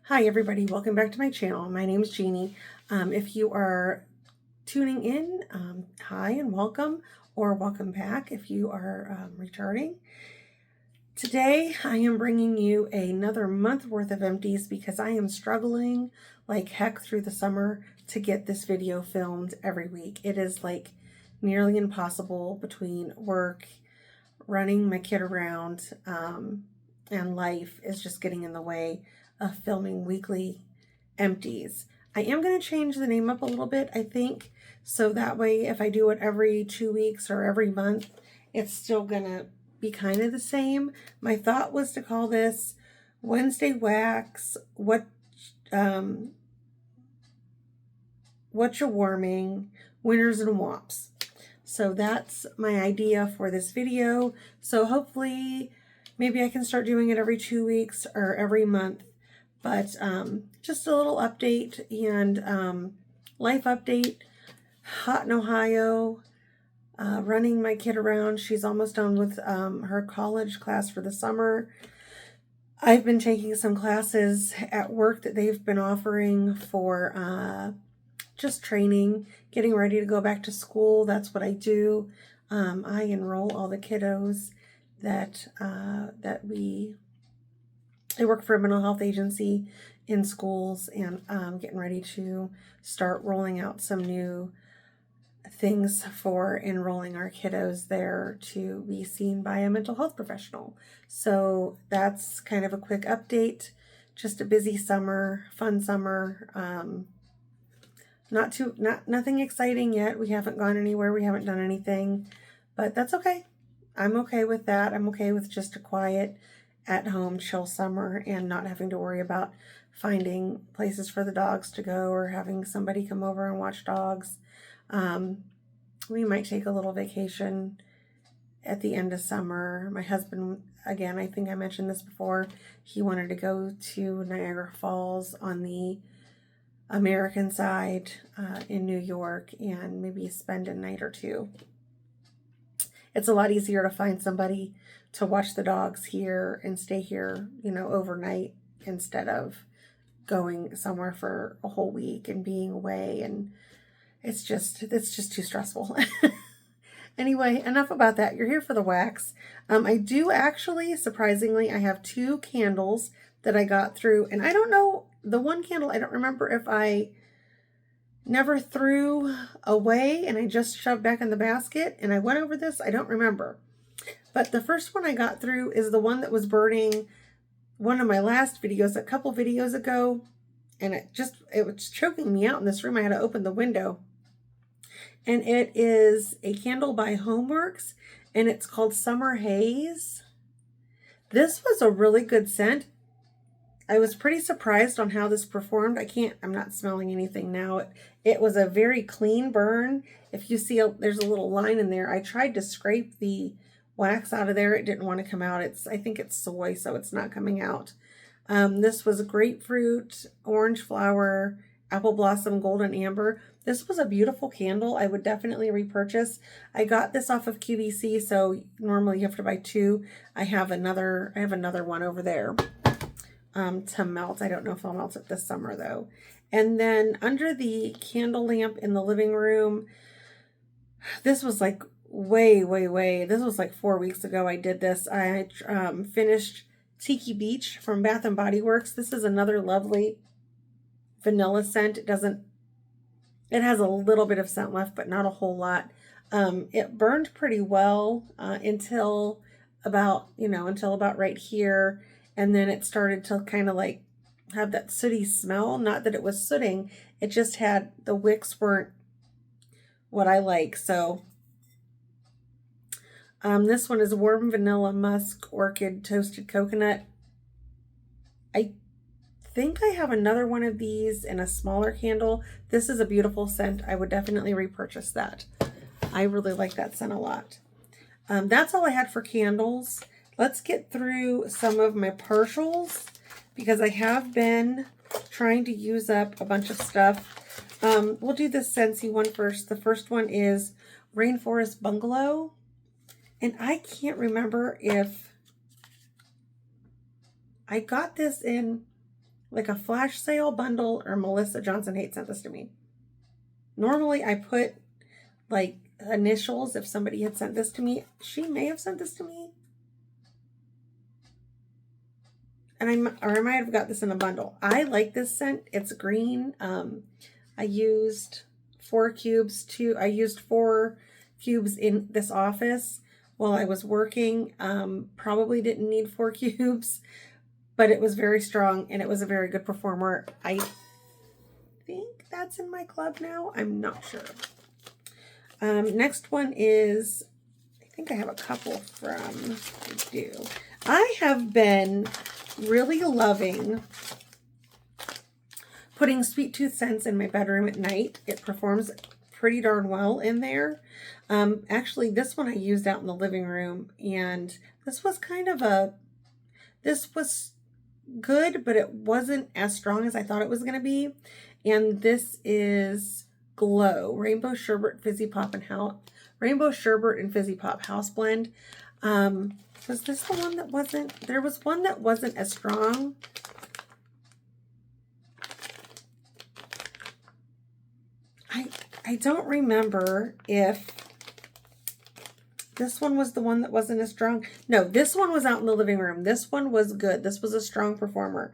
Hi everybody, welcome back to my channel. My name is Jeannie. If you are tuning in, hi and welcome, or welcome back if you are returning. Today I am bringing you another month worth of empties because I am struggling like heck through the summer to get this video filmed every week. It is like nearly impossible between work, running my kid around, and life is just getting in the way of filming weekly empties. I am going to change the name up a little bit, I think, so that way if I do it every 2 weeks or every month, it's still going to be kind of the same. My thought was to call this Wednesday Wax, Watcha Warming, Winners and Whomps. So that's my idea for this video. So hopefully maybe I can start doing it every 2 weeks or every month. But just a little update and life update. Hot in Ohio, running my kid around. She's almost done with her college class for the summer. I've been taking some classes at work that they've been offering for just training, getting ready to go back to school. That's what I do. I enroll all the kiddos that I work for a mental health agency in schools, and getting ready to start rolling out some new things for enrolling our kiddos there to be seen by a mental health professional. So that's kind of a quick update. Just a busy summer, fun summer. Nothing exciting yet. We haven't gone anywhere. We haven't done anything, but that's okay. I'm okay with that. I'm okay with just a quiet, at-home, chill summer and not having to worry about finding places for the dogs to go or having somebody come over and watch dogs. We might take a little vacation at the end of summer. My husband, again, I think I mentioned this before, he wanted to go to Niagara Falls on the American side in New York and maybe spend a night or two. It's a lot easier to find somebody to watch the dogs here and stay here, overnight instead of going somewhere for a whole week and being away, and it's just too stressful. Anyway, enough about that. You're here for the wax. I do actually, surprisingly, I have 2 candles that I got through, and I don't know, the one candle, I don't remember if I never threw away and I just shoved back in the basket and I went over this. I don't remember. But the first one I got through is the one that was burning one of my last videos, a couple videos ago. And it was choking me out in this room. I had to open the window. And it is a candle by Homeworks, and it's called Summer Haze. This was a really good scent. I was pretty surprised on how this performed. I'm not smelling anything now. It was a very clean burn. If you see, there's a little line in there. I tried to scrape the wax out of there. It didn't want to come out. I think it's soy, so it's not coming out. This was grapefruit, orange flower, apple blossom, golden amber. This was a beautiful candle. I would definitely repurchase. I got this off of QVC, so normally you have to buy 2. I have another one over there to melt. I don't know if I'll melt it this summer though. And then under the candle lamp in the living room, this was like way, this was like 4 weeks ago I did this. I finished Tiki Beach from Bath and Body Works. This is another lovely vanilla scent. It has a little bit of scent left, but not a whole lot. It burned pretty well until about right here. And then it started to kind of like have that sooty smell. Not that it was sooting. It just had, the wicks weren't what I like. So this one is Warm Vanilla Musk Orchid Toasted Coconut. I think I have another one of these in a smaller candle. This is a beautiful scent. I would definitely repurchase that. I really like that scent a lot. That's all I had for candles. Let's get through some of my partials because I have been trying to use up a bunch of stuff. We'll do the Scentsy one first. The first one is Rainforest Bungalow. And I can't remember if I got this in like a flash sale bundle, or Melissa Johnson Haight sent this to me. Normally I put like initials if somebody had sent this to me. She may have sent this to me. And I might have got this in a bundle. I like this scent. It's green. I used 4 cubes in this office while I was working. Probably didn't need 4 cubes, but it was very strong and it was a very good performer. I think that's in my club now. I'm not sure. Next one is, I think I have a couple from, I do. I have been really loving putting Sweet Tooth scents in my bedroom at night. It performs pretty darn well in there. Actually, this one I used out in the living room, and this was this was good, but it wasn't as strong as I thought it was going to be. And this is Glow Rainbow Sherbet and Fizzy Pop House Blend. Was this the one that wasn't? There was one that wasn't as strong. I don't remember if this one was the one that wasn't as strong. No, this one was out in the living room. This one was good. This was a strong performer.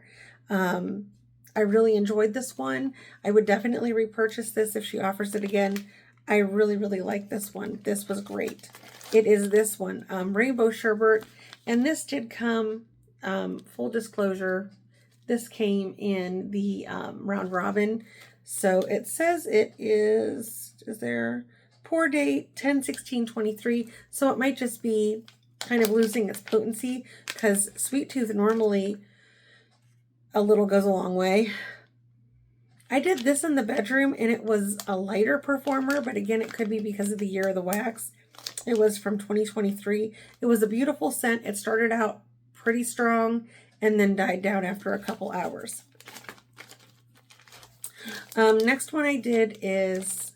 I really enjoyed this one. I would definitely repurchase this if she offers it again. I really, really like this one. This was great. It is this one, Rainbow Sherbet. And this did come, full disclosure, this came in the round robin. So it says it is there, pour date 10/16/23. So it might just be kind of losing its potency, because Sweet Tooth normally a little goes a long way. I did this in the bedroom and it was a lighter performer, but again, it could be because of the year of the wax. It was from 2023. It was a beautiful scent. It started out pretty strong and then died down after a couple hours. Next one I did is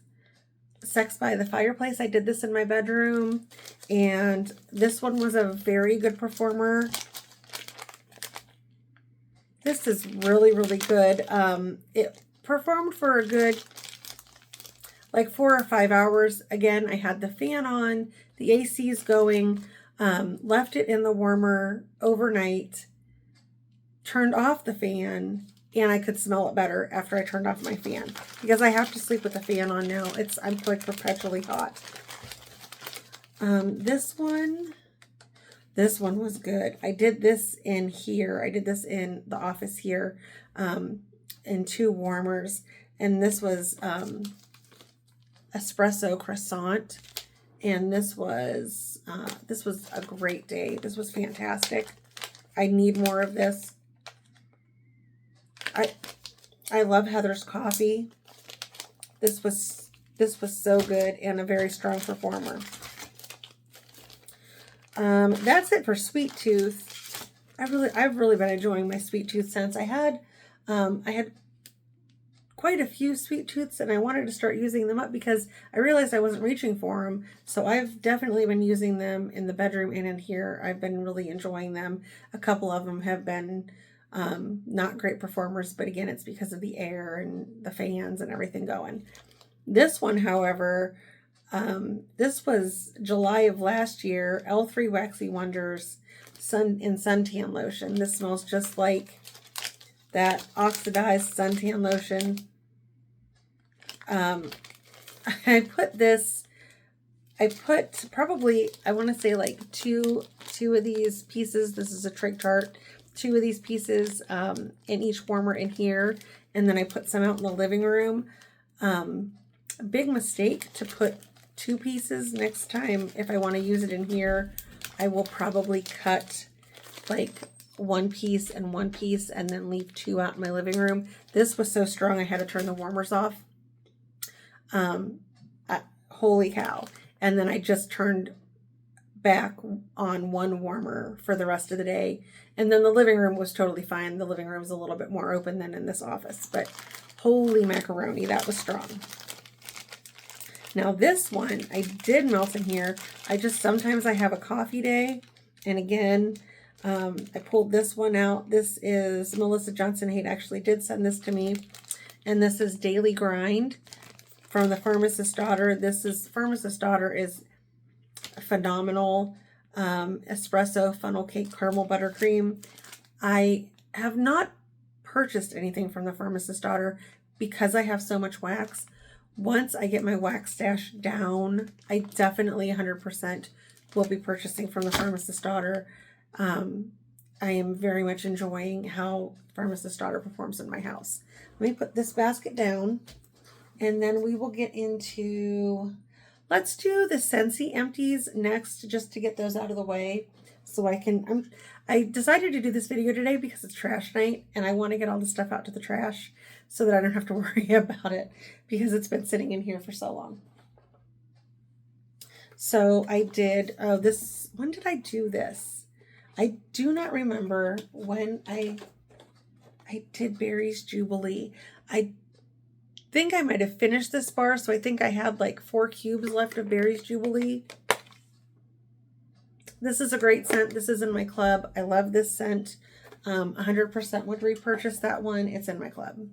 Sex by the Fireplace. I did this in my bedroom, and this one was a very good performer. This is really, really good. It performed for a good like 4 or 5 hours. Again, I had the fan on, the AC's going, left it in the warmer overnight, turned off the fan, and I could smell it better after I turned off my fan, because I have to sleep with the fan on now. I'm like perpetually hot. This one was good. I did this in here. I did this in the office here, in 2 warmers, and this was espresso croissant, and this was a great day. This was fantastic. I need more of this. I love Heather's coffee. This was so good and a very strong performer. That's it for Sweet Tooth. I've really been enjoying my Sweet Tooth scents. I had quite a few Sweet Tooths, and I wanted to start using them up because I realized I wasn't reaching for them. So I've definitely been using them in the bedroom and in here. I've been really enjoying them. A couple of them have been not great performers, but again, it's because of the air and the fans and everything going. This one, however, this was July of last year, L3 Waxy Wonders suntan lotion. This smells just like that oxidized suntan lotion. I put probably, I want to say like two of these pieces. This is a Trig Tart. 2 of these pieces in each warmer in here, and then I put some out in the living room. A big mistake to put 2 pieces. Next time, if I want to use it in here, I will probably cut like 1 piece and 1 piece and then leave 2 out in my living room. This was so strong I had to turn the warmers off. Holy cow. And then I just turned back on 1 warmer for the rest of the day, and then the living room was totally fine. The living room's a little bit more open than in this office, but holy macaroni, that was strong. Now this one I did melt in here. Sometimes I have a coffee day, and again, I pulled this one out. This is Melissa Johnson Haight actually did send this to me. And this is Daily Grind from the Pharmacist's Daughter. Pharmacist's Daughter is phenomenal. Espresso funnel cake caramel buttercream. I have not purchased anything from the Pharmacist's Daughter because I have so much wax. Once I get my wax stash down, I definitely 100% will be purchasing from the Pharmacist's Daughter. I am very much enjoying how Pharmacist's Daughter performs in my house. Let me put this basket down, and then we will get into, let's do the Scentsy empties next, just to get those out of the way. So I decided to do this video today because it's trash night, and I want to get all the stuff out to the trash so that I don't have to worry about it because it's been sitting in here for so long. So I did, when did I do this? I do not remember when I did Berry's Jubilee. I think I might have finished this bar, so I think I had like 4 cubes left of Berry's Jubilee. This is a great scent. This is in my club. I love this scent. 100% would repurchase that one. It's in my club.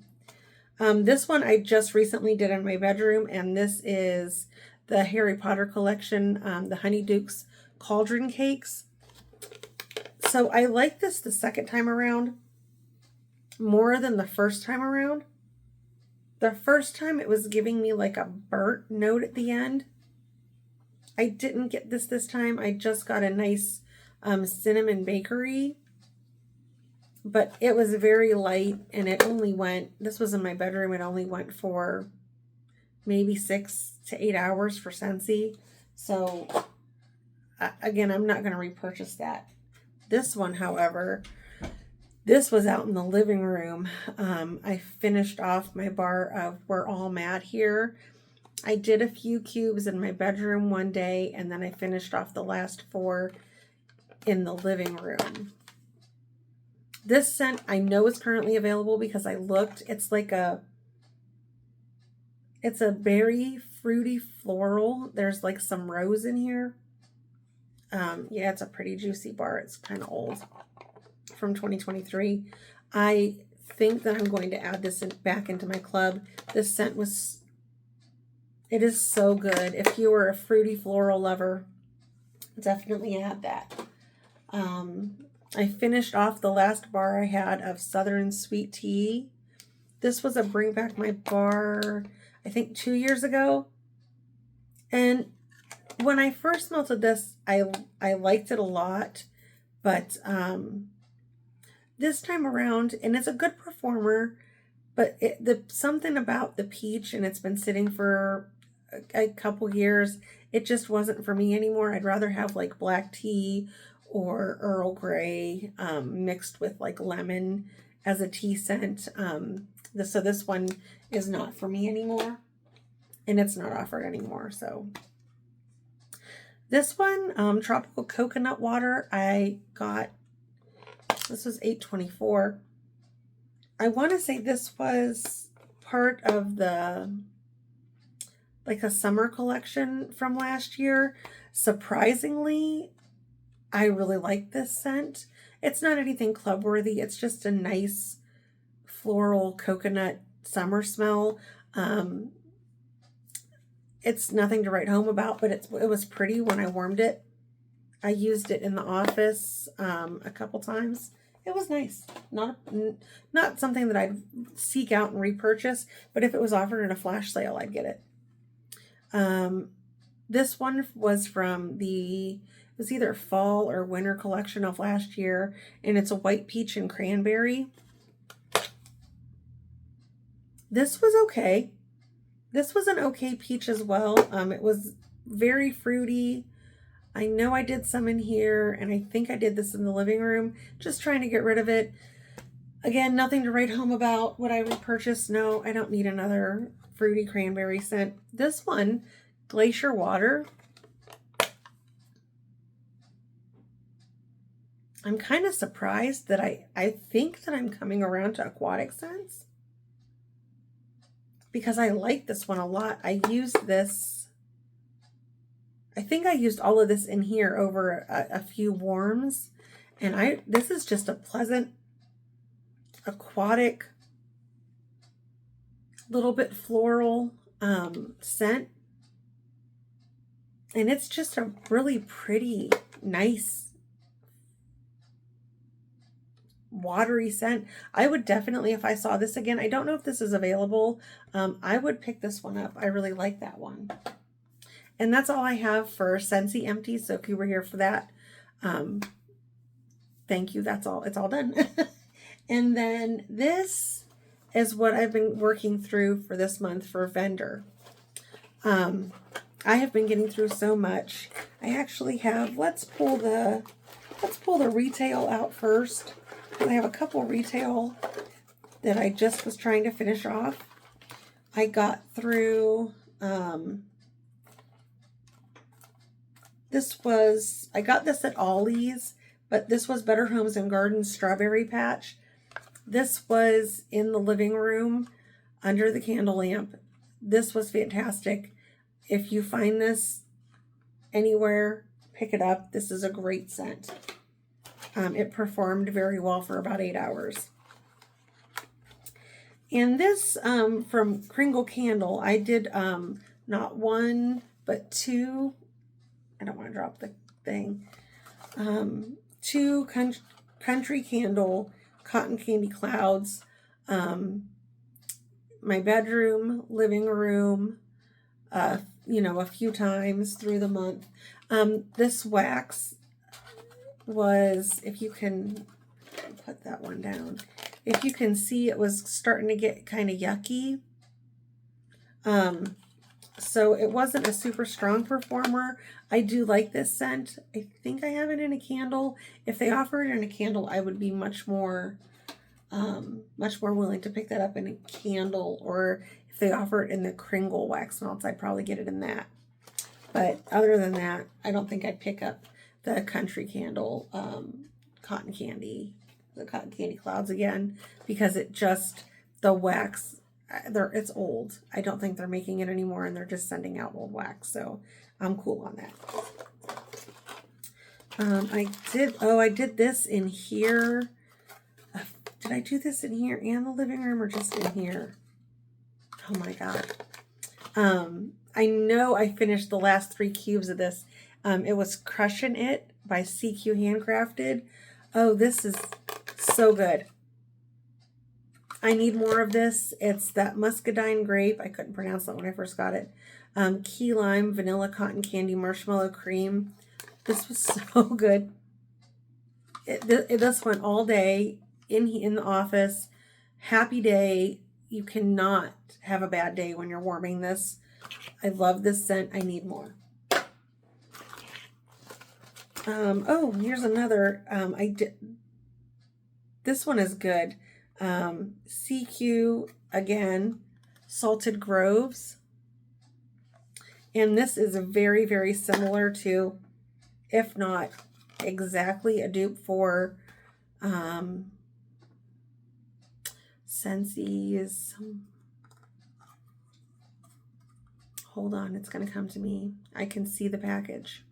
This one I just recently did in my bedroom, and this is the Harry Potter collection, the Honeydukes Cauldron Cakes. So I like this the second time around more than the first time around. The first time it was giving me like a burnt note at the end. I didn't get this time. I just got a nice cinnamon bakery. But it was very light, and it only went, this was in my bedroom, it only went for maybe 6 to 8 hours for Scentsy. So again, I'm not going to repurchase that. This one, however, this was out in the living room. I finished off my bar of We're All Mad Here. I did a few cubes in my bedroom one day, and then I finished off the last 4 in the living room. This scent I know is currently available because I looked. It's a berry, fruity floral. There's like some rose in here. Yeah, it's a pretty juicy bar. It's kind of old, from 2023. I think that I'm going to add this back into my club. This scent it is so good. If you were a fruity floral lover, definitely add that. I finished off the last bar I had of Southern Sweet Tea. This was a Bring Back My Bar, I think 2 years ago. And when I first melted this, I liked it a lot. But this time around, and it's a good performer, but something about the peach, and it's been sitting for a couple years, it just wasn't for me anymore. I'd rather have like black tea or Earl Grey mixed with like lemon as a tea scent. So this one is not for me anymore, and it's not offered anymore. So this one, Tropical Coconut Water, I got, this was $8.24. I want to say this was part of like a summer collection from last year. Surprisingly, I really like this scent. It's not anything club worthy. It's just a nice floral coconut summer smell. It's nothing to write home about, but it was pretty when I warmed it. I used it in the office a couple times. It was nice. Not something that I'd seek out and repurchase, but if it was offered in a flash sale, I'd get it. This one was from it was either fall or winter collection of last year, and it's a white peach and cranberry. This was okay. This was an okay peach as well. It was very fruity. I know I did some in here, and I think I did this in the living room, just trying to get rid of it. Again, nothing to write home about. Would I repurchase? No, I don't need another fruity cranberry scent. This one, Glacier Water. I'm kind of surprised that I think that I'm coming around to aquatic scents, because I like this one a lot. I used this, I think I used all of this in here over a few warms, And this is just a pleasant, aquatic, little bit floral scent. And it's just a really pretty, nice, watery scent. I would definitely, if I saw this again, I don't know if this is available, I would pick this one up. I really like that one. And that's all I have for Scentsy Empties. So if you were here for that, thank you. That's all. It's all done. And then this is what I've been working through for this month for vendor. I have been getting through so much. I actually have, let's pull the retail out first. I have a couple retail that I just was trying to finish off. I got through, I got this at Ollie's, but this was Better Homes and Gardens Strawberry Patch. This was in the living room under the candle lamp. This was fantastic. If you find this anywhere, pick it up. This is a great scent. It performed very well for about 8 hours. And this from Kringle Candle, I did not one, but two. I don't want to drop the thing. Two Country Candle Cotton Candy Clouds. My bedroom, living room, a few times through the month. This wax was, if you can put that one down, if you can see, it was starting to get kind of yucky. So it wasn't a super strong performer. I do like this scent. I think I have it in a candle. If they offer it in a candle, I would be much more willing to pick that up in a candle, or if they offer it in the Kringle wax melts, I'd probably get it in that. But other than that, I don't think I'd pick up the Country Candle Cotton Candy Clouds again, because the wax, it's old. I don't think they're making it anymore, and they're just sending out old wax, so I'm cool on that. I did this in here. Did I do this in here and the living room, or just in here? Oh my God. I know I finished the last 3 cubes of this. It was Crushin' It by CQ Handcrafted. Oh, this is so good. I need more of this. It's that muscadine grape. I couldn't pronounce that when I first got it. Key lime, vanilla cotton candy, marshmallow cream. This was so good. This went all day in the office. Happy day. You cannot have a bad day when you're warming this. I love this scent. I need more. Here's another. This one is good. CQ again, Salted Groves. And this is very, very similar to, if not exactly a dupe for Scentsy's. Hold on, it's going to come to me. I can see the package.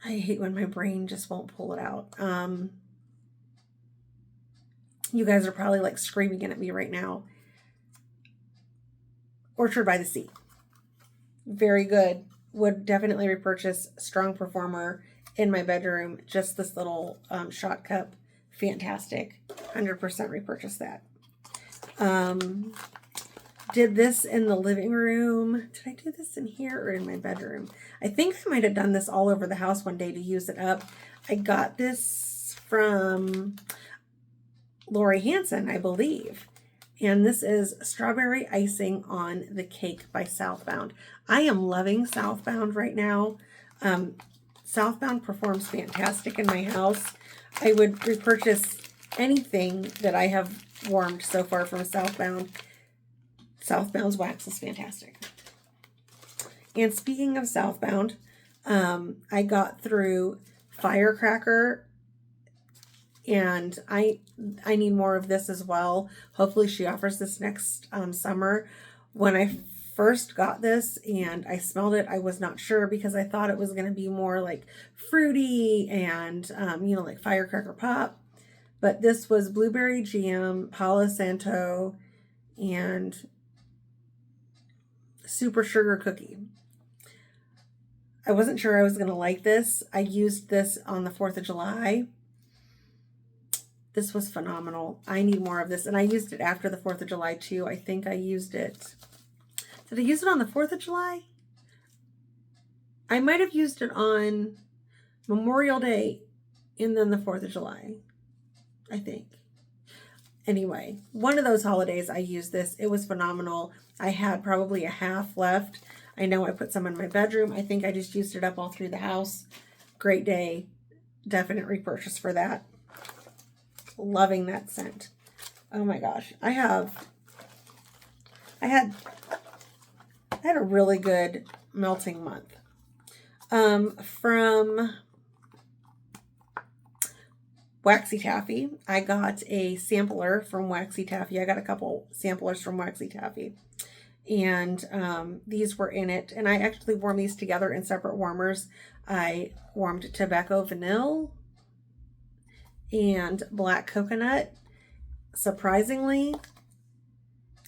I hate when my brain just won't pull it out. You guys are probably like screaming at me right now. Orchard by the Sea. Very good. Would definitely repurchase. Strong performer in my bedroom. Just this little shot cup. Fantastic. 100% repurchase that. Did this in the living room. Did I do this in here or in my bedroom? I think I might have done this all over the house one day to use it up. I got this from Lori Hanson, I believe. And this is Strawberry Icing on the Cake by Southbound. I am loving Southbound right now. Southbound performs fantastic in my house. I would repurchase anything that I have warmed so far from Southbound. Southbound's wax is fantastic. And speaking of Southbound, I got through Firecracker, and I need more of this as well. Hopefully she offers this next summer. When I first got this and I smelled it, I was not sure because I thought it was going to be more like fruity and, you know, like firecracker pop. But this was blueberry jam, Palo Santo, and super sugar cookie. I wasn't sure I was going to like this. I used this on the 4th of July. This was phenomenal. I need more of this. And I used it after the 4th of July too. I think I used it. Did I use it on the 4th of July? I might have used it on Memorial Day and then the 4th of July, I think. Anyway, one of those holidays I used this. It was phenomenal. I had probably a half left. I know I put some in my bedroom. I think I just used it up all through the house. Great day. Definite repurchase for that. Loving that scent. Oh my gosh. I had a really good melting month. From Waxy Taffy, I got a sampler from Waxy Taffy. I got a couple samplers from Waxy Taffy. And these were in it. And I actually warmed these together in separate warmers. I warmed tobacco vanilla and black coconut. Surprisingly,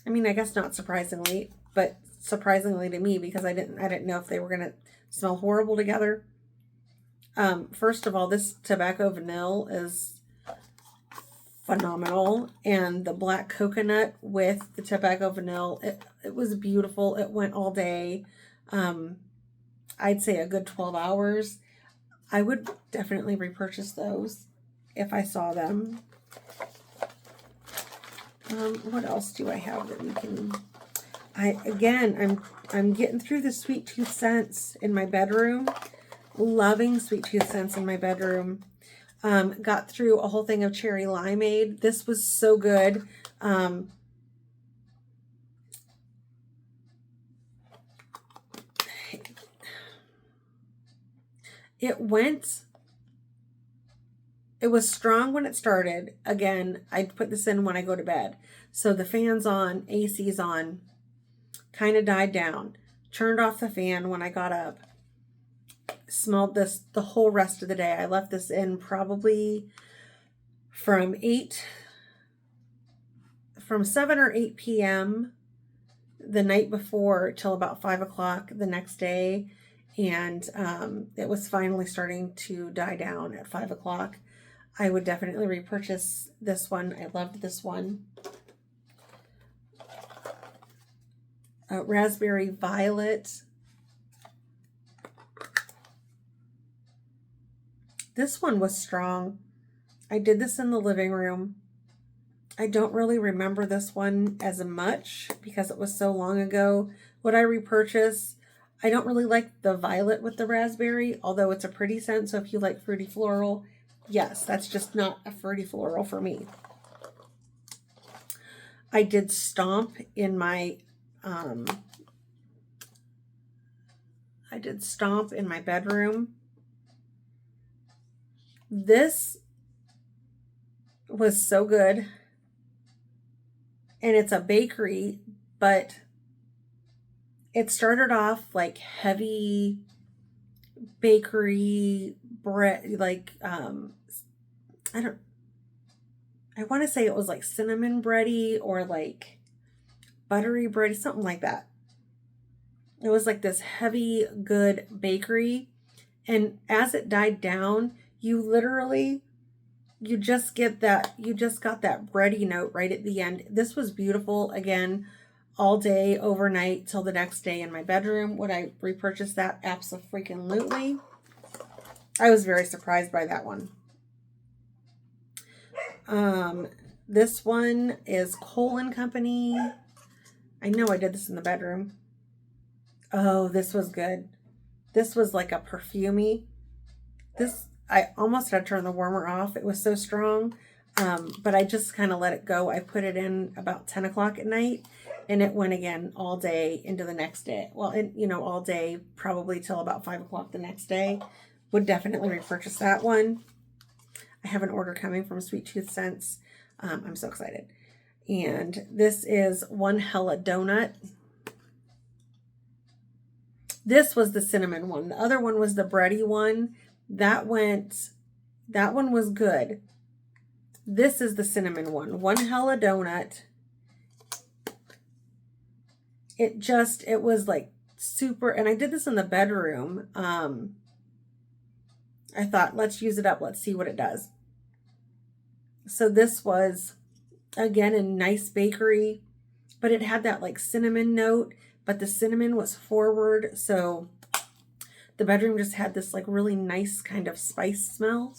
I mean, I guess not surprisingly, but surprisingly to me, because I didn't know if they were going to smell horrible together. First of all, this tobacco vanilla is phenomenal, and the black coconut with the tobacco vanilla, it was beautiful. It went all day. I'd say a good 12 hours. I would definitely repurchase those if I saw them. What else do I have that we can... I'm getting through the sweet tooth scents in my bedroom. Loving sweet tooth scents in my bedroom. Got through a whole thing of cherry limeade. This was so good. It was strong when it started. Again, I put this in when I go to bed. So the fan's on, AC's on, kind of died down. Turned off the fan when I got up. Smelled this the whole rest of the day. I left this in probably from 7 or 8 p.m. the night before till about 5 o'clock the next day. And it was finally starting to die down at 5 o'clock. I would definitely repurchase this one. I loved this one. Raspberry violet. This one was strong. I did this in the living room. I don't really remember this one as much because it was so long ago. Would I repurchase? I don't really like the violet with the raspberry, although it's a pretty scent. So if you like fruity floral, yes, that's just not a fruity floral for me. I did stomp in my bedroom. This was so good. And it's a bakery, but it started off like heavy bakery bread, like I want to say it was like cinnamon bready or like buttery bready, something like that. It was like this heavy, good bakery. And as it died down, you just got that bready note right at the end. This was beautiful. Again, all day, overnight, till the next day in my bedroom. Would I repurchase that? Abso-freaking-lutely. I was very surprised by that one. This one is Cole & Company. I know I did this in the bedroom. Oh, this was good. This was like a perfumey. I almost had to turn the warmer off. It was so strong. But I just kind of let it go. I put it in about 10 o'clock at night, and it went again all day into the next day. Well, all day, probably till about 5 o'clock the next day. Would definitely repurchase that one. I have an order coming from Sweet Tooth Scents. I'm so excited. And this is One Hella Donut. This was the cinnamon one. The other one was the bready one. That one was good. This is the cinnamon one. One hella donut. It was like super, and I did this in the bedroom. I thought, let's use it up. Let's see what it does. So this was, again, a nice bakery, but it had that like cinnamon note, but the cinnamon was forward. So the bedroom just had this like really nice kind of spice smell.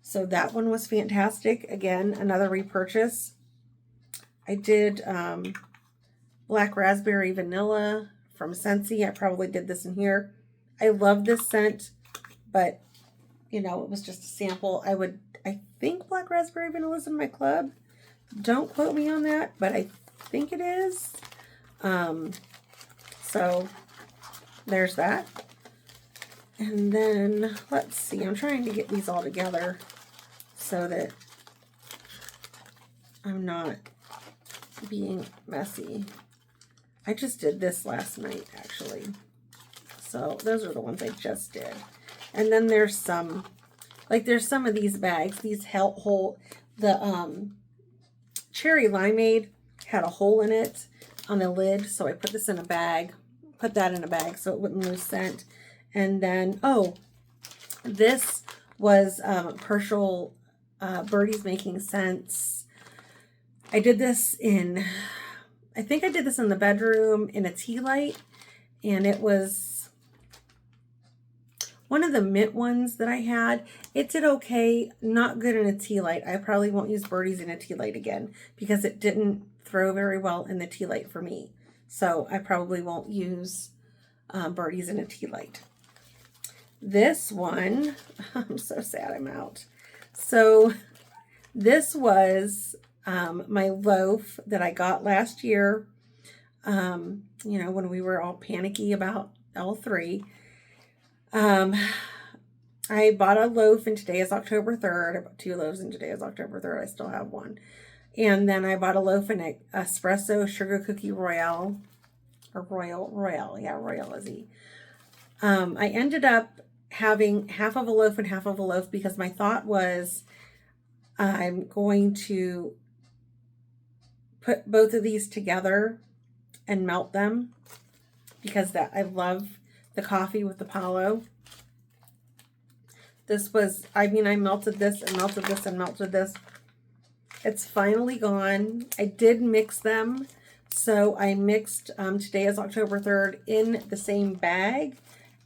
So that one was fantastic. Again, another repurchase. I did Black Raspberry Vanilla from Scentsy. I probably did this in here. I love this scent, but you know, it was just a sample. I think Black Raspberry Vanilla is in my club. Don't quote me on that, but I think it is. So there's that. And then let's see, I'm trying to get these all together so that I'm not being messy. I just did this last night, actually. So those are the ones I just did. And then there's some, like there's some of these bags. These hold, the cherry limeade had a hole in it on the lid. So I put this in a bag, put that in a bag so it wouldn't lose scent. And then, oh, this was Herschel Birdie's Making Sense. I did this in, I think I did this in the bedroom in a tea light, and it was one of the mint ones that I had. It did okay, not good in a tea light. I probably won't use Birdie's in a tea light again because it didn't throw very well in the tea light for me. So I probably won't use Birdie's in a tea light. This one, I'm so sad I'm out. So this was my loaf that I got last year, you know, when we were all panicky about L3. I bought a loaf, and today is October 3rd. I bought 2 loaves, and today is October 3rd. I still have one. And then I bought a loaf in an espresso sugar cookie royale, or royale, yeah, royale is he. I ended up having half of a loaf and half of a loaf because my thought was I'm going to put both of these together and melt them because that I love the coffee with the Palo. This was, I mean, I melted this and melted this and melted this. It's finally gone. I did mix them. So I mixed, today is October 3rd, in the same bag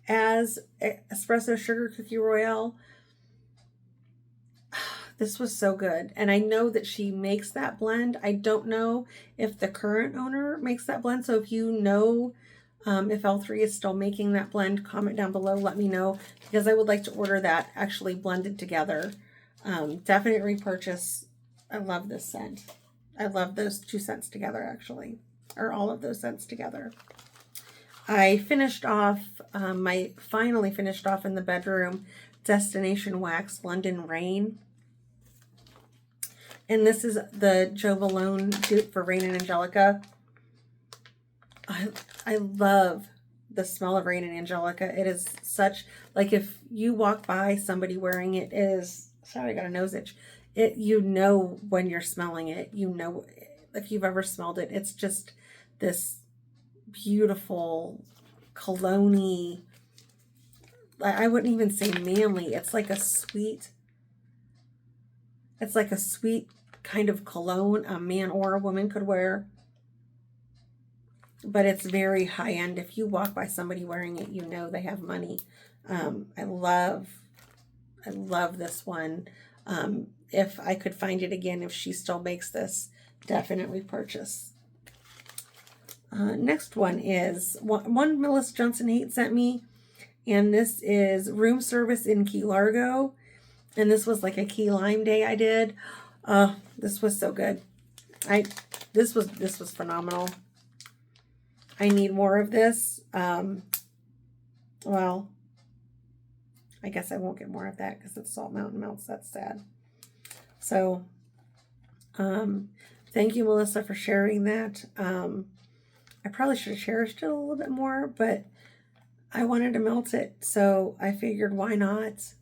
as espresso sugar cookie royale. This was so good. And I know that she makes that blend. I don't know if the current owner makes that blend. So if you know if L3 is still making that blend, comment down below. Let me know because I would like to order that actually blended together. Definite repurchase. I love this scent. I love those 2 scents together actually. Or all of those scents together. I finished off, finally finished off in the bedroom, Destination Wax London Rain. And this is the Joe Malone dupe for Rain and Angelica. I love the smell of Rain and Angelica. It is such, like if you walk by somebody wearing it, it is, sorry, I got a nose itch. You know when you're smelling it. You know if you've ever smelled it. It's just this beautiful cologne-y, I wouldn't even say manly. It's like a sweet kind of cologne a man or a woman could wear. But it's very high-end. If you walk by somebody wearing it, you know they have money. I love this one. If I could find it again, if she still makes this, definitely purchase. Next one is one Melissa Johnson Haight sent me, and this is Room Service in Key Largo, and this was like a key lime day I did. This was so good. This was phenomenal. I need more of this. Well, I guess I won't get more of that because it's Salt Mountain Melts. That's sad. So, thank you, Melissa, for sharing that. I probably should have cherished it a little bit more, but I wanted to melt it, so I figured why not?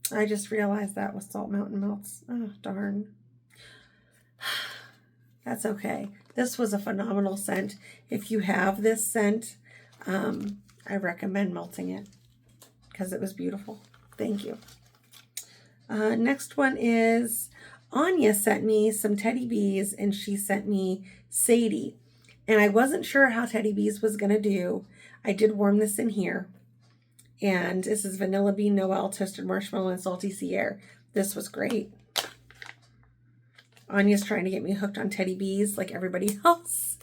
I just realized that was Salt Mountain Melts. Oh, darn. That's okay. This was a phenomenal scent. If you have this scent, I recommend melting it because it was beautiful. Thank you. Next one is Anya sent me some Teddy Bees, and she sent me Sadie. And I wasn't sure how Teddy Bees was going to do. I did warm this in here. And this is Vanilla Bean Noel, Toasted Marshmallow, and Salty Sea Air. This was great. Anya's trying to get me hooked on Teddy Bees like everybody else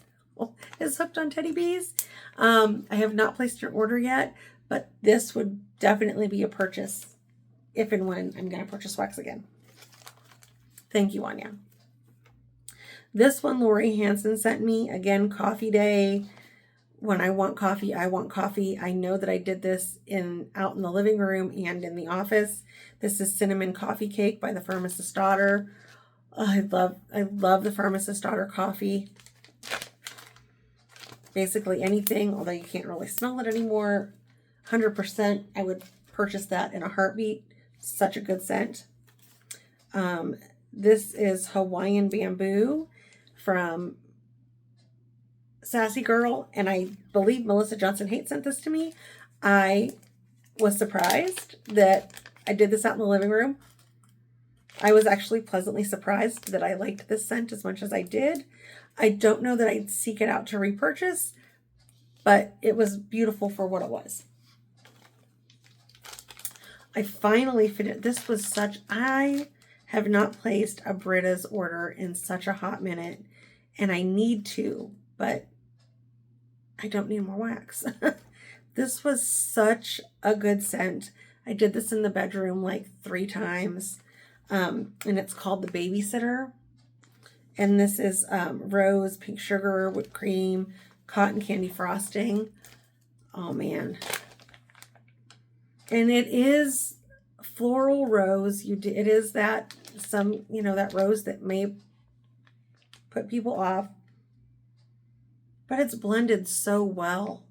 is hooked on Teddy Bees. I have not placed an order yet, but this would definitely be a purchase if and when I'm going to purchase wax again. Thank you, Anya. This one Lori Hansen sent me. Again, coffee day. When I want coffee, I want coffee. I know that I did this out in the living room and in the office. This is Cinnamon Coffee Cake by the Pharmacist's Daughter. Oh, I love the Pharmacist's Daughter coffee. Basically anything, although you can't really smell it anymore. 100%, I would purchase that in a heartbeat. Such a good scent. This is Hawaiian Bamboo from Sassy Girl, and I believe Melissa Johnson Haight sent this to me. I was surprised that I did this out in the living room. I was actually pleasantly surprised that I liked this scent as much as I did. I don't know that I'd seek it out to repurchase, but it was beautiful for what it was. I finally finished. This was I have not placed a Britta's order in such a hot minute, and I need to, but I don't need more wax. This was such a good scent. I did this in the bedroom like 3 times, and it's called The Babysitter. And this is rose, pink sugar, whipped cream, cotton candy frosting. Oh, man. And it is floral rose. It is that that rose that may put people off. But it's blended so well.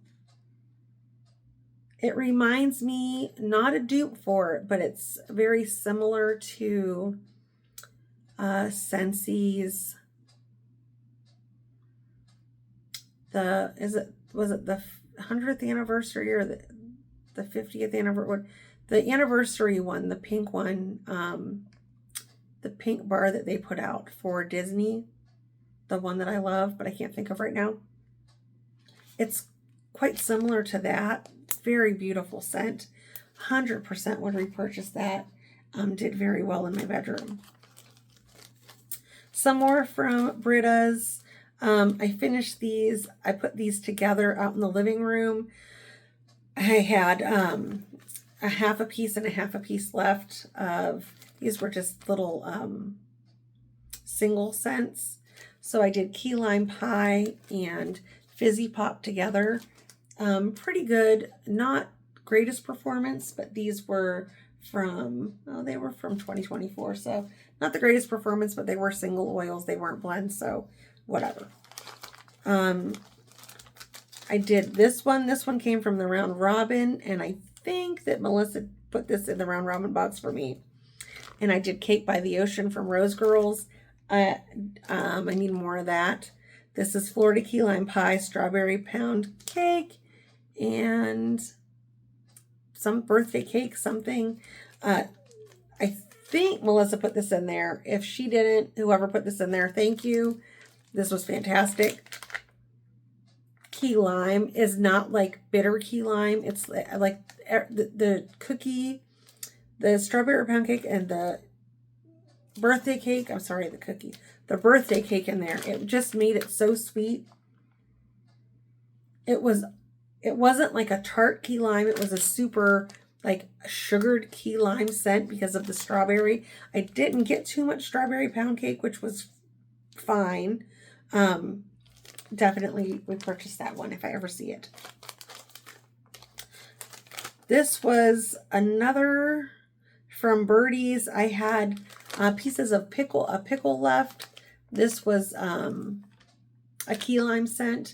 It reminds me, not a dupe for it, but it's very similar to Scentsy's. Was it the 100th anniversary or the 50th anniversary? The anniversary one, the pink one, the pink bar that they put out for Disney, the one that I love, but I can't think of right now. It's quite similar to that. Very beautiful scent. 100% would repurchase that. Did very well in my bedroom. Some more from Britta's. I finished these. I put these together out in the living room. I had a half a piece and a half a piece left of, these were just little single scents. So I did key lime pie and fizzy pop together. Pretty good, not greatest performance, but these were they were from 2024, so not the greatest performance, but they were single oils, they weren't blends, so whatever. I did this one came from the Round Robin, and I think that Melissa put this in the Round Robin box for me. And I did Cake by the Ocean from Rose Girls. I need more of that. This is Florida Key Lime Pie, Strawberry Pound Cake, and some birthday cake, something. I think Melissa put this in there. If she didn't, whoever put this in there, thank you. This was fantastic. Key lime is not like bitter key lime. It's like the cookie, the strawberry pound cake, and the birthday cake. I'm sorry, the birthday cake in there. It just made it so sweet. It wasn't like a tart key lime. It was a super like sugared key lime scent because of the strawberry. I didn't get too much strawberry pound cake, which was fine. Definitely would purchase that one if I ever see it. This was another from Birdie's. I had pieces of a pickle left. This was a key lime scent.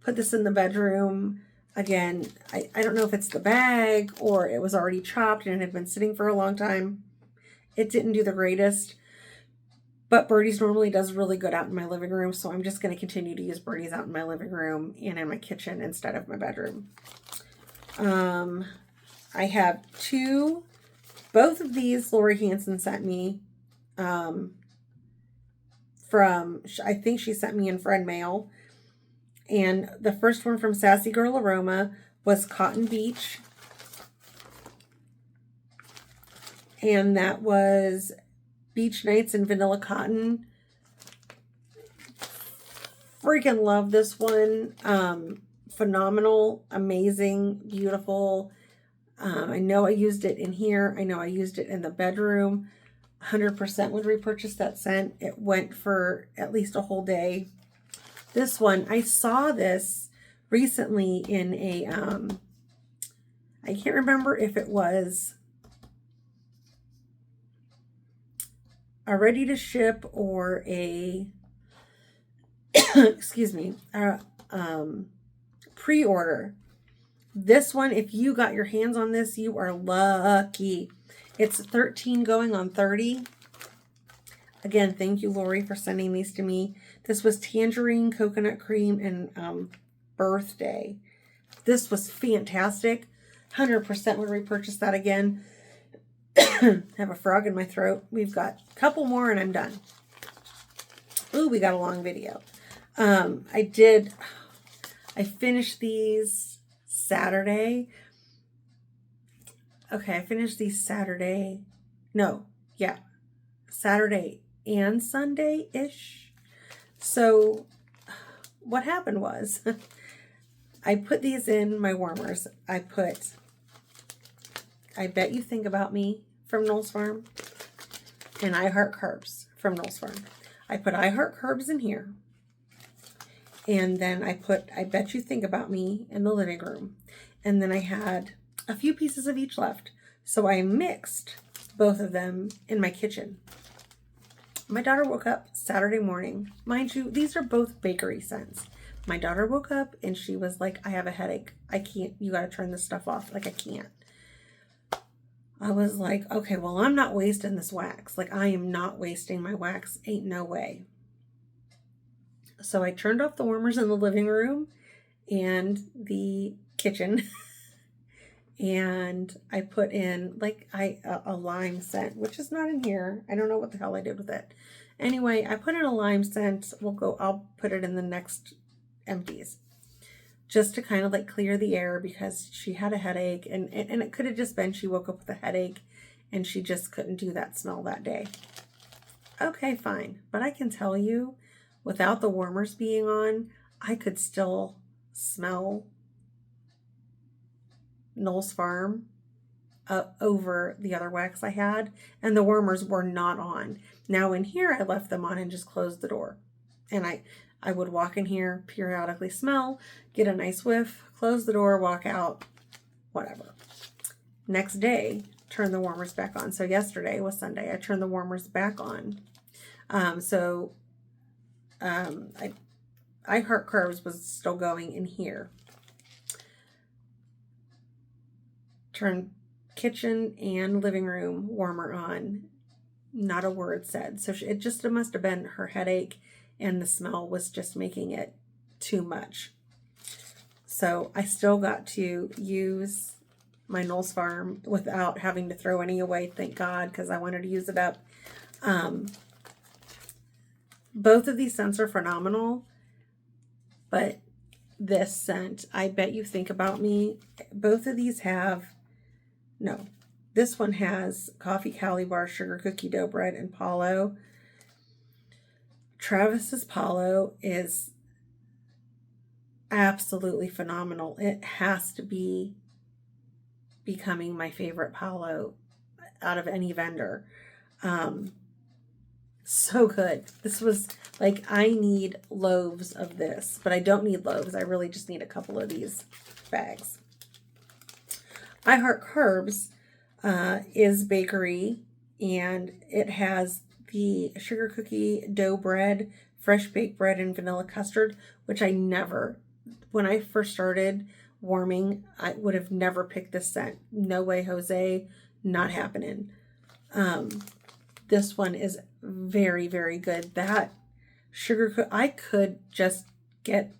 put this in the bedroom. Again, I don't know if it's the bag or it was already chopped and it had been sitting for a long time. It didn't do the greatest, but Birdie's normally does really good out in my living room, so I'm just going to continue to use Birdie's out in my living room and in my kitchen instead of my bedroom. I have both of these Lori Hanson sent me from, I think she sent me in friend mail. And the first one from Sassy Girl Aroma was Cotton Beach. And that was Beach Nights and Vanilla Cotton. Freaking love this one. Phenomenal, amazing, beautiful. I know I used it in here. I know I used it in the bedroom. 100% would repurchase that scent. It went for at least a whole day. This one, I saw this recently in a, I can't remember if it was a ready to ship or a, excuse me, pre-order. This one, if you got your hands on this, you are lucky. It's 13 going on 30. Again, thank you, Lori, for sending these to me. This was Tangerine, Coconut Cream, and Birthday. This was fantastic. 100% would repurchase that again. Have a frog in my throat. We've got a couple more and I'm done. Ooh, we got a long video. I finished these Saturday. Okay, I finished these Saturday. No, yeah. Saturday and Sunday-ish. So what happened was I put these in my warmers. I put I Bet You Think About Me from Knowles Farm and I Heart Carbs from Knowles Farm. I put I Heart Carbs in here. And then I put I Bet You Think About Me in the living room. And then I had a few pieces of each left. So I mixed both of them in my kitchen. My daughter woke up Saturday morning. Mind you, these are both bakery scents. My daughter woke up and she was like, I have a headache. I can't, you got to turn this stuff off. Like, I can't. I was like, okay, well, I'm not wasting this wax. Like, I am not wasting my wax. Ain't no way. So I turned off the warmers in the living room and the kitchen. And I put in like a lime scent, which is not in here. I don't know what the hell I did with it. Anyway, I put in a lime scent. I'll put it in the next empties. Just to kind of like clear the air because she had a headache and it could have just been she woke up with a headache and she just couldn't do that smell that day. Okay, fine. But I can tell you, without the warmers being on, I could still smell Knowles Farm over the other wax I had, and the warmers were not on. Now in here, I left them on and just closed the door. And I would walk in here, periodically smell, get a nice whiff, close the door, walk out, whatever. Next day, turn the warmers back on. So yesterday was Sunday. I turned the warmers back on. I Heart Curves was still going in here. Turn kitchen and living room warmer on. Not a word said. So it must have been her headache and the smell was just making it too much. So I still got to use my Knowles Farm without having to throw any away, thank God, because I wanted to use it up. Both of these scents are phenomenal, but this scent, I Bet You Think About Me, both of these have, no, this one has coffee Cali bar, sugar cookie dough bread, and Palo. Travis's Palo is absolutely phenomenal. It has to be becoming my favorite Palo out of any vendor. So good. This was like, I need loaves of this, but I don't need loaves. I really just need a couple of these bags. I Heart Carbs is bakery, and it has the sugar cookie dough bread, fresh baked bread, and vanilla custard, which I never when I first started warming, I would have never picked this scent. No way, Jose, not happening. This one is very, very good. That sugar, I could just get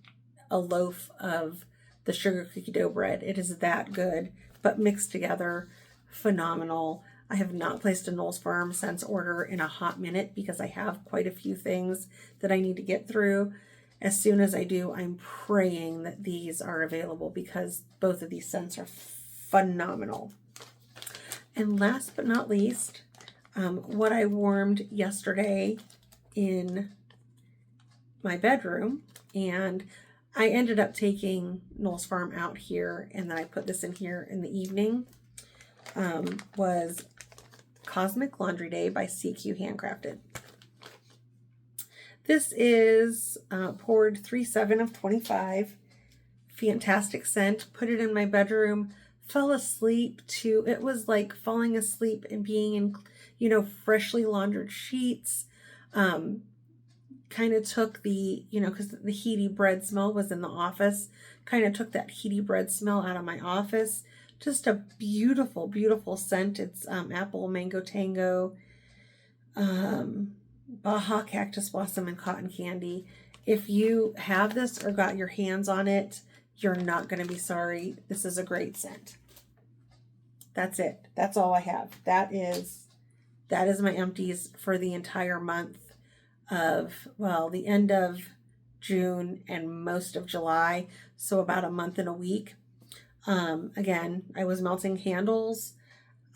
a loaf of the sugar cookie dough bread. It is that good, but mixed together, phenomenal. I have not placed a Knowles Farm scents order in a hot minute because I have quite a few things that I need to get through. As soon as I do, I'm praying that these are available because both of these scents are phenomenal. And last but not least, what I warmed yesterday in my bedroom, and I ended up taking Knowles Farm out here, and then I put this in here in the evening, was Cosmic Laundry Day by CQ Handcrafted. This is poured 3/7 of 25. Fantastic scent. Put it in my bedroom. Fell asleep to, it was like falling asleep and being in, you know, freshly laundered sheets. Kind of took the, you know, because the heaty bread smell was in the office. Kind of took that heaty bread smell out of my office. Just a beautiful, beautiful scent. It's apple, mango tango, Baja cactus blossom, and cotton candy. If you have this or got your hands on it, you're not going to be sorry. This is a great scent. That's it. That's all I have. That is my empties for the entire month of, well, the end of June and most of July. So about a month and a week. Again, I was melting candles.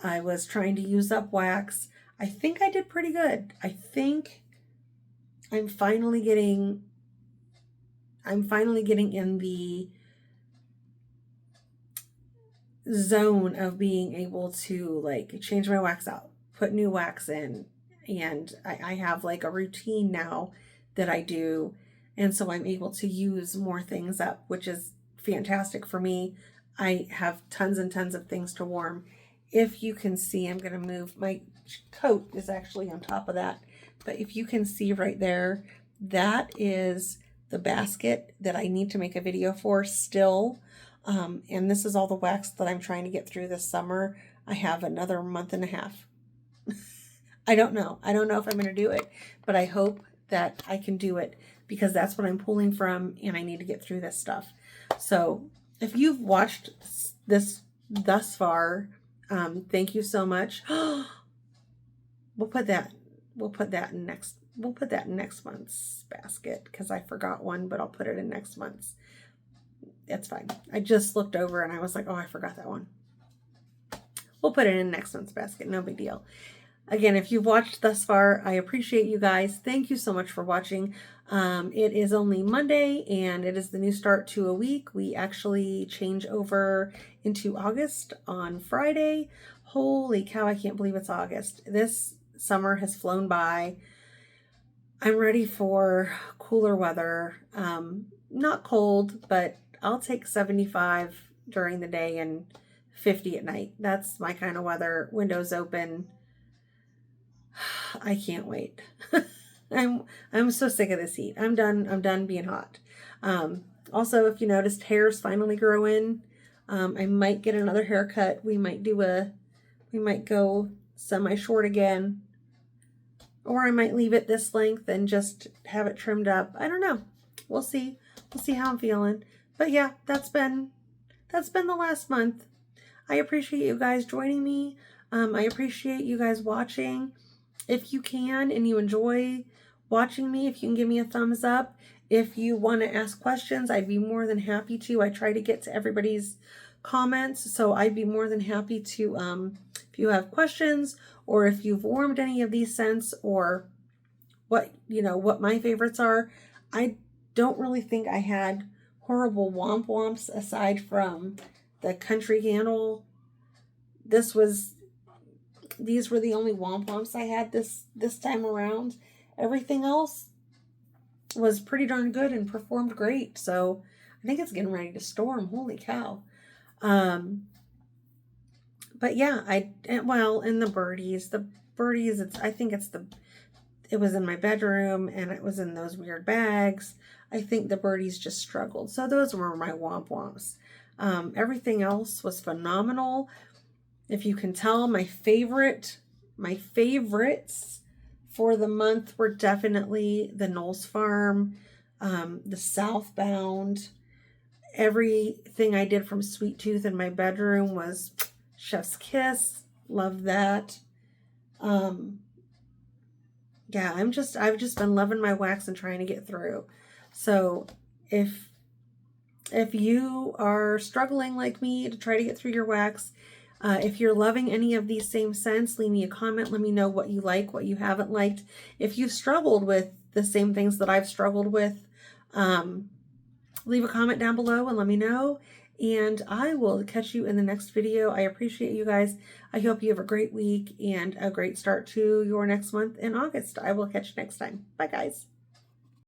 I was trying to use up wax. I think I did pretty good. I think I'm finally getting in the zone of being able to like change my wax out, put new wax in, and I have like a routine now that I do, and so I'm able to use more things up, which is fantastic for me. I have tons and tons of things to warm. If you can see, I'm going to move, my coat is actually on top of that, but if you can see right there, that is the basket that I need to make a video for still. And this is all the wax that I'm trying to get through this summer. I have another month and a half. I don't know if I'm going to do it, but I hope that I can do it because that's what I'm pulling from and I need to get through this stuff. So if you've watched this thus far, thank you so much. We'll put that in next month's basket because I forgot one, but I'll put it in next month's. That's fine. I just looked over and I was like, oh, I forgot that one. We'll put it in next month's basket. No big deal. Again, if you've watched thus far, I appreciate you guys. Thank you so much for watching. It is only Monday and it is the new start to a week. We actually change over into August on Friday. Holy cow, I can't believe it's August. This summer has flown by. I'm ready for cooler weather. Not cold, but I'll take 75 during the day and 50 at night. That's my kind of weather. Windows open. I can't wait. I'm so sick of this heat. I'm done being hot. Also, if you noticed, hair's finally growing. I might get another haircut. We might go semi-short again. Or I might leave it this length and just have it trimmed up. I don't know. We'll see. We'll see how I'm feeling. But yeah, that's been the last month. I appreciate you guys joining me. I appreciate you guys watching. If you can and you enjoy watching me, if you can give me a thumbs up. If you want to ask questions, I'd be more than happy to. I try to get to everybody's comments, so I'd be more than happy to, if you have questions or if you've warmed any of these scents or what my favorites are. I don't really think I had horrible womps aside from the country candle. These were the only womps I had this time around. Everything else was pretty darn good and performed great. So I think it's getting ready to storm. Holy cow. But yeah, and the birdies, I think it was in my bedroom and it was in those weird bags. I think the birdies just struggled. So those were my womp womps. Everything else was phenomenal. If you can tell, my favorites for the month were definitely the Knowles Farm, the Southbound. Everything I did from Sweet Tooth in my bedroom was chef's kiss. Love that. Yeah, I've just been loving my wax and trying to get through. So if you are struggling like me to try to get through your wax, if you're loving any of these same scents, leave me a comment. Let me know what you like, what you haven't liked. If you've struggled with the same things that I've struggled with, leave a comment down below and let me know. And I will catch you in the next video. I appreciate you guys. I hope you have a great week and a great start to your next month in August. I will catch you next time. Bye, guys.